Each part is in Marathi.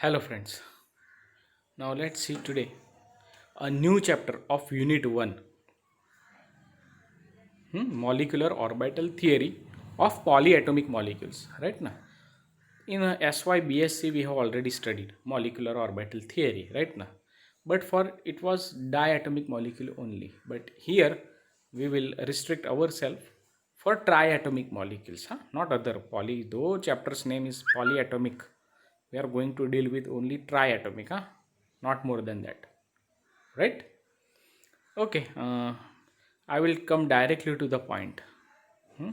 Hello friends. Now let's see today a new chapter of Unit 1, Molecular Orbital Theory of Polyatomic Molecules. Right now, in SY BSc we have already studied molecular orbital theory. Right now, but for it was diatomic molecule only. But here we will restrict ourselves for triatomic molecules, not other poly. Though chapter's name is polyatomic, we are going to deal with only triatomic, not more than that, right? Okay, I will come directly to the point. Hmm?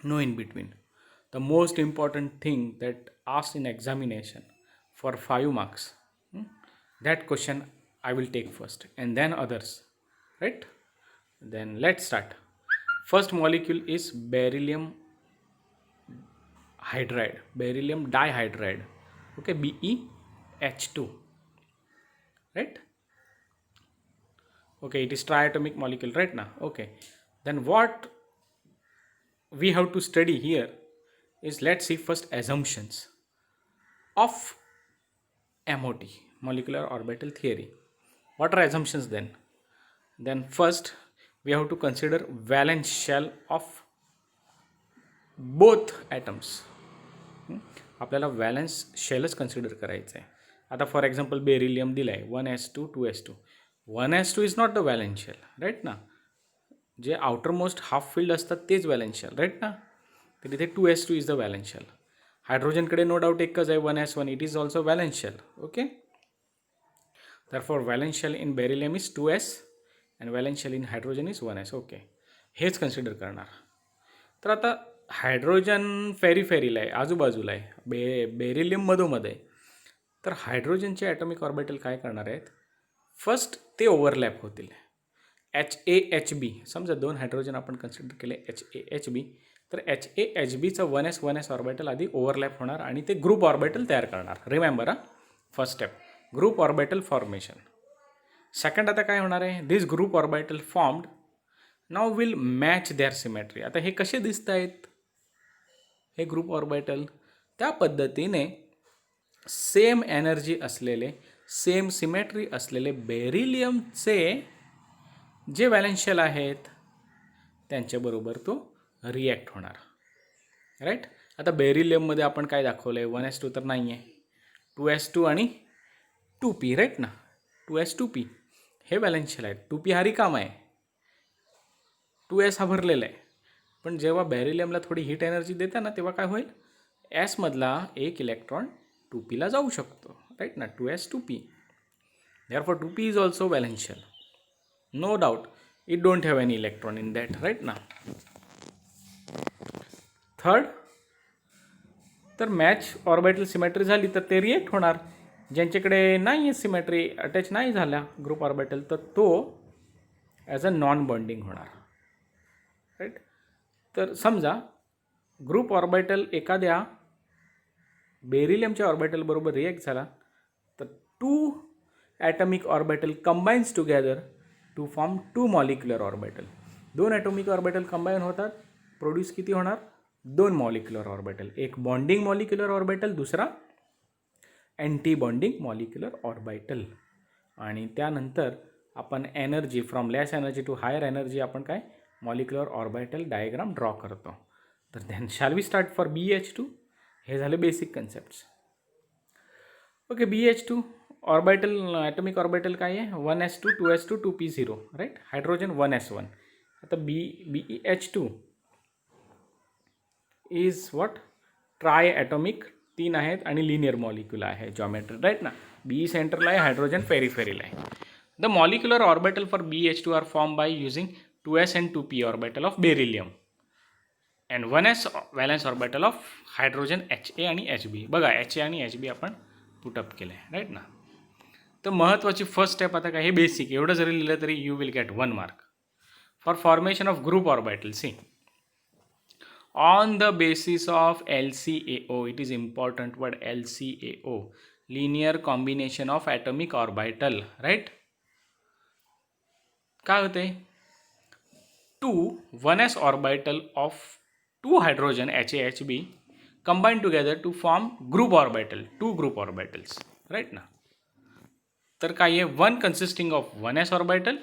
No in between. The most important thing that asked in examination for 5 marks, that question I will take first and then others, right? Then let's start. First molecule is beryllium hydride, beryllium dihydride. Okay, BeH2, right? Okay, it is triatomic molecule right now. Okay, then what we have to study here is, let's see first assumptions of MOT, molecular orbital theory. What are assumptions then? Then first we have to consider valence shell of both atoms. आपल्याला व्हॅलन्स शेलच कन्सिडर करायचं आहे. आता फॉर एक्झाम्पल बेरिलियम दिला आहे 1s2 2s2. 1s2 is not the valence shell, right ना. जे आउटर मोस्ट हाफ फील्ड असतात तेच व्हॅलन्स शेल, राईट ना. तर इथे 2s2 is the valence shell. हायड्रोजनकडे नो डाऊट एकच आहे 1s1, it is also valence shell. Okay, therefore valence shell in beryllium is 2s and valence shell in hydrogen is 1s. Okay, हेच कन्सिडर करणार. तर आता हायड्रोजन फेरीफेरीला आहे, आजूबाजूला आहे, बेरिलियम मधोमध आहे. तर हायड्रोजनचे ॲटॉमिक ऑर्बिटल काय करणार आहेत? फर्स्ट ते ओव्हरलॅप होतील. HAHB, समजा 2 हायड्रोजन आपण कन्सिडर केले HAHB, तर HAHBचं 1s ऑर्बिटल आधी ओव्हरलॅप होणार आणि ते ग्रुप ऑर्बिटल तयार करणार. Remember, first step group orbital formation. Second आता काय होणार आहे? This group orbital formed now will match their symmetry. आता हे कसे दिसत आहेत हे ग्रुप ऑर्बिटल? त्या पद्धतीने सेम एनर्जी असलेले, सेम सिमेट्री असलेले बेरिलियमचे जे व्हॅलन्स शेल आहेत त्यांच्याबरोबर तो रिॲक्ट होणार, राईट. आता बेरिलियममध्ये आपण काय दाखवलं आहे? 1s2 तर नाही आहे, 2s2 आणि 2p, राईट ना. 2s 2p हे व्हॅलन्स शेल आहेत. 2p हा रिकामा आहे, 2s हा भरलेला आहे. पण जेव्हा बेरिलियमला थोडी हीट एनर्जी देता ना, तेव्हा काय होईल? एसमधला एक इलेक्ट्रॉन 2pला जाऊ शकतो, राईट ना. 2s 2p, therefore 2p is also valence shell. No doubt it don't have any electron in that, right ना. थर्ड, तर मॅच ऑर्बिटल सिमेट्री झाली तर ते रिएक्ट होणार. ज्यांच्याकडे नाही आहे सिमेट्री, अटॅच नाही झाला ग्रुप ऑर्बिटल, तर तो ॲज अ नॉन बॉन्डिंग होणार, राईट. तर समजा ग्रुप ऑर्बिटल एखाद्या बेरिलियमच्या ऑर्बिटल बरोबर रिएक्ट झाला तर 2 atomic orbital combines together to form 2 molecular orbital. 2 atomic orbital combine होतात, प्रोड्यूस किती होणार? 2 मॉलिक्युलर ऑर्बिटल. एक बॉन्डिंग मॉलिक्युलर ऑर्बिटल, दुसरा अँटी बॉन्डिंग मॉलिक्युलर ऑर्बिटल. आणि त्यानंतर आपण energy from less energy to higher energy आपण काय मॉलिक्युलर ऑर्बिटल डायग्राम ड्रॉ करतो. तर then shall we start for BH2. हे झाले basic concepts. Okay, BH2 orbital, atomic orbital काय आहे? 1s2 2s2 2p0, right. Hydrogen 1s1. आता BeH2 is what? Try atomic, 3 आहेत आणि लिनियर मॉलिक्युल आहे, जॉमेट्री, राईट ना. BE सेंटरला आहे, हायड्रोजन पेरिफेरीला आहे. The molecular orbital for BH2 are formed by using 2s and 2p orbital of beryllium and 1s valence orbital of hydrogen HA आणि HB. बघा, HA आणि HB आपण पुटअप केलं आहे, राईट ना. तर महत्त्वाची फर्स्ट स्टेप आता काय? हे बेसिक एवढं जरी लिहिलं तरी you will get 1 mark. For formation of group orbital, see on the basis of LCAO, it is important word LCAO, linear combination of atomic orbital, right. काय होते? 2 1s orbital of 2 hydrogen HAHB combine together to form group orbital, 2 group orbitals, right ना. तर काय आहे, one consisting of 1s orbital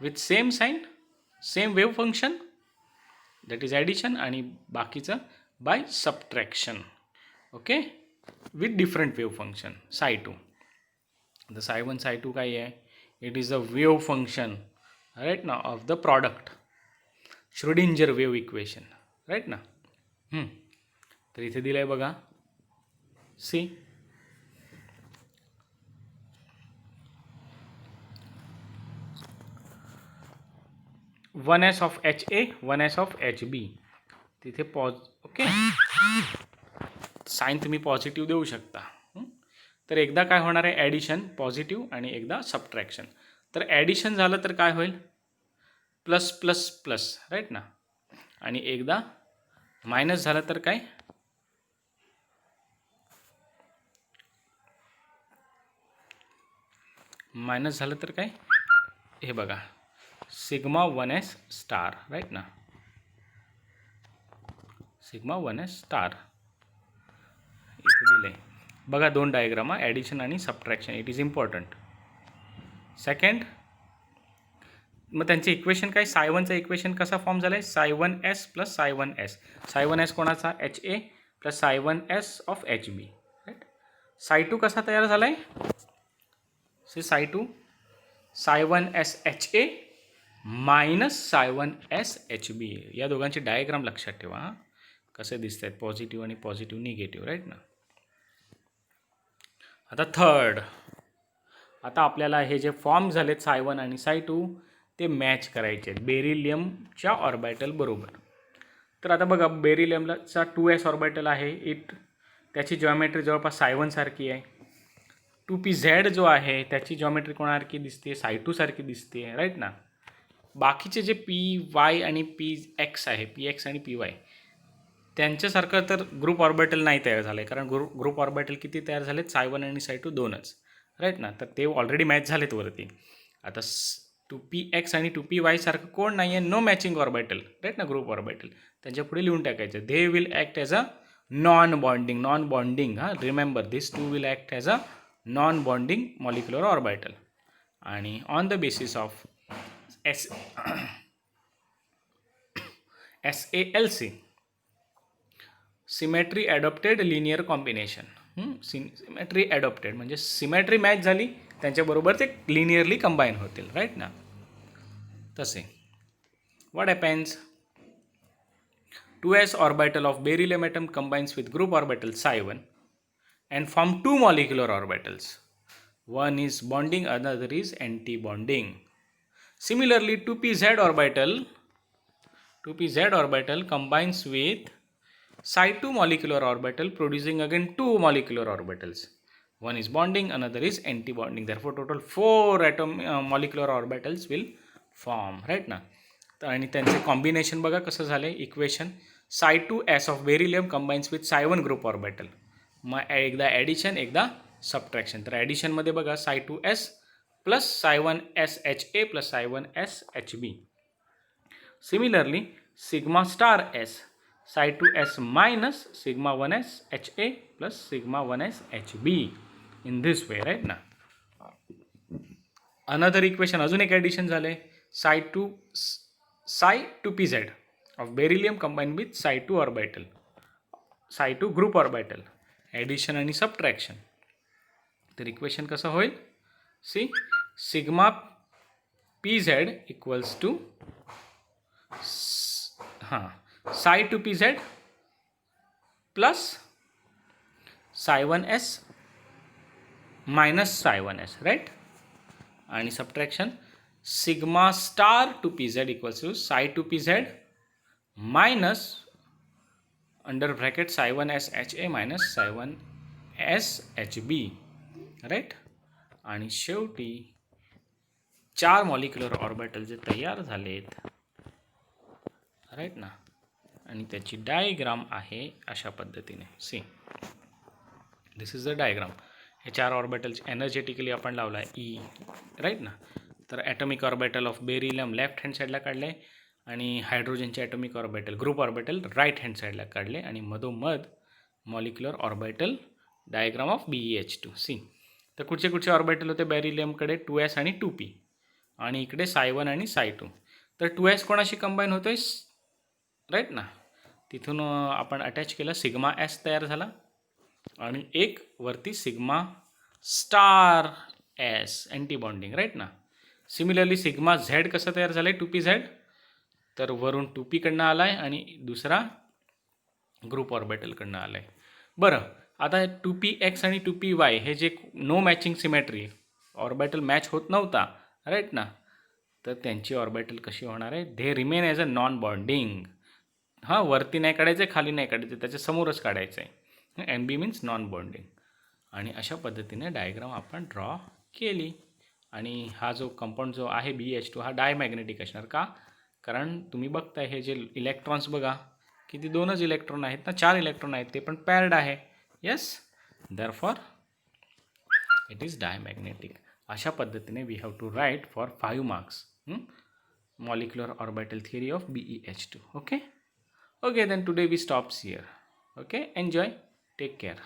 with same sign, same wave function, that is addition, आणि बाकीचं by subtraction. Okay, with different wave function psi 2. The psi 1 psi 2 काय आहे, it is a wave function, right ना, of the product, Schrodinger wave equation, right ना. तर इथे दिलं आहे बघा, see. One S of H A, one S of H B. तिथे ओके, साईन तुम्ही पॉझिटिव्ह देऊ शकता. तर एकदा काय होणार आहे, ॲडिशन पॉझिटिव्ह आणि एकदा सबट्रॅक्शन. तर ॲडिशन झालं तर काय होईल, प्लस प्लस प्लस, राईट ना. आणि एकदा मायनस झालं तर काय, मायनस झालं तर काय, हे बघा, सिग्मा 1s स्टार, राईट ना, सिग्मा 1s स्टार इथे दिलं आहे बघा. 2 डायग्राम, ॲडिशन आणि subtraction, it is important. Second, मग त्यांचे इक्वेशन काय, साय 1चं इक्वेशन कसा फॉर्म झालं आहे, साय 1s प्लस साय 1s. साय 1s कोणाचा, H A plus psi 1s of H B, right. साय 2 कसा तयार झाला आहे, साय 2 साय 1s एच ए मायनस साय 1s एच बी. या दोघांची डायग्राम लक्षात ठेवा, कसे दिसत आहेत, पॉझिटिव्ह आणि पॉझिटिव्ह निगेटिव्ह, राईट ना. आता थर्ड, आता आपल्याला हे जे फॉर्म झालेत साय 1 आणि साय 2 ते मॅच करायचे आहेत बेरिलियमच्या ऑर्बिटल बरोबर. तर आता बघा, बेरिलियमचा 2s ऑर्बिटल आहे, त्याची जॉमेट्री जवळपास साय 1 सारखी आहे. 2pz जो आहे त्याची जॉमेट्री कोणासारखी दिसते, साय 2 सारखी दिसते, राईट ना. बाकीचे जे पी वाय आणि पी एक्स आहे, पी एक्स आणि पी वाय, त्यांच्यासारखं तर ग्रुप ऑर्बिटल नाही तयार झालं आहे, कारण ग्रुप ऑर्बिटल किती तयार झालेत, साय 1 आणि साय 2 दोनच, राईट ना. तर ते ऑलरेडी मॅच झालेत वरती. आता 2px आणि 2py सारखं कोण नाही आहे, नो मॅचिंग ऑर्बिटल, राईट ना, ग्रुप ऑर्बिटल. त्यांच्या पुढे लिहून टाकायचं, they will act as a non bonding, हां, remember this 2 will act as a non bonding molecular orbital. आणि on the basis of SALC, symmetry adapted linear combination. Symmetry adapted म्हणजे सिमेट्री मॅच झाली, त्यांच्याबरोबर ते लिनियरली कंबाईन होतील, राईट ना. तसे what happens, 2s orbital of beryllium atom combines with group orbital psi 1 and form 2 molecular orbitals. One is bonding, another is anti-bonding. Similarly, 2pz orbital combines with psi 2 molecular orbital, producing again 2 molecular orbitals. One is bonding, another is anti-bonding. Therefore, total 4 molecular orbitals will form, right ना. आणि त्यांचे कॉम्बिनेशन बघा कसं झालं आहे, इक्वेशन साय 2s of beryllium combines with साय 1 ग्रुप ऑर्बिटल. मग एकदा ॲडिशन एकदा सबट्रॅक्शन. तर ॲडिशनमध्ये बघा, साय 2s plus psi 1s H A plus psi 1s H B. Similarly sigma star S, psi 2s minus sigma 1s H A plus sigma 1s H B, in this way, right ना. अनदर इक्वेशन, अजून एक ॲडिशन झालं आहे, साय 2pz of beryllium combine with साय 2 orbital, psi 2 group orbital, addition आणि सबट्रॅक्शन. तर इक्वेशन कसं होईल, see, sigma pz equals to psi 2pz plus psi 1s minus साय 1s, राईट. आणि subtraction, sigma star 2pz equals to psi 2pz minus under bracket साय 1s एच ए मायनस साय 1s एच बी, राईट. आणि शेवटी 4 मॉलिक्युलर ऑर्बिटल जे तयार झालेत, राईट ना. आणि त्याची डायग्राम आहे अशा पद्धतीने, see, this is the diagram. हे 4 ऑर्बिटल्स एनर्जेटिकली आपण लावला आहे ई, राईट ना. तर atomic orbital of beryllium left hand साईडला काढले आणि हायड्रोजनचे atomic orbital group orbital right hand साईडला काढले आणि मधोमध molecular orbital diagram of BeH2. See, तर कुठचे ऑर्बिटल होते बेरिलियमकडे? 2s आणि 2p, आणि इकडे ψ1 आणि ψ2. तर 2s कोणाशी कंबाईन होतोय? राईट ना, तिथून आपण अटॅच केलं, सिग्मा एस तयार झाला, आणि एक वरती sigma star S, anti bonding. Right ना. सिमिलरली सिग्मा झेड कसं तयार झालं आहे? 2pz, तर वरून 2p कडनं आला आहे आणि दुसरा ग्रुप ऑर्बिटलकडनं आला आहे. बरं, आता 2px आणि 2py हे जे no matching symmetry, orbital match होत नव्हता, राईट ना, तर त्यांची ऑर्बिटल कशी होणार आहे? They remain as a non bonding. हां, वरती नाही काढायचं आहे, खाली नाही काढायचं, त्याच्या समोरच काढायचं आहे. NB means non bonding. आणि अशा पद्धतीने डायग्राम आपण ड्रॉ केली. आणि हा जो कंपाऊंड जो आहे BeH2 हा डायमॅग्नेटिक असणार. का? कारण तुम्ही बघताय हे जे इलेक्ट्रॉन्स बघा, किती 2च इलेक्ट्रॉन आहेत ना, 4 इलेक्ट्रॉन आहेत, ते पण पॅर्ड आहे. Yes, therefore it is diamagnetic. अशा पद्धतीने we have to write for 5 marks molecular orbital theory of BeH2. Okay, then today we stops here. Okay, enjoy, take care.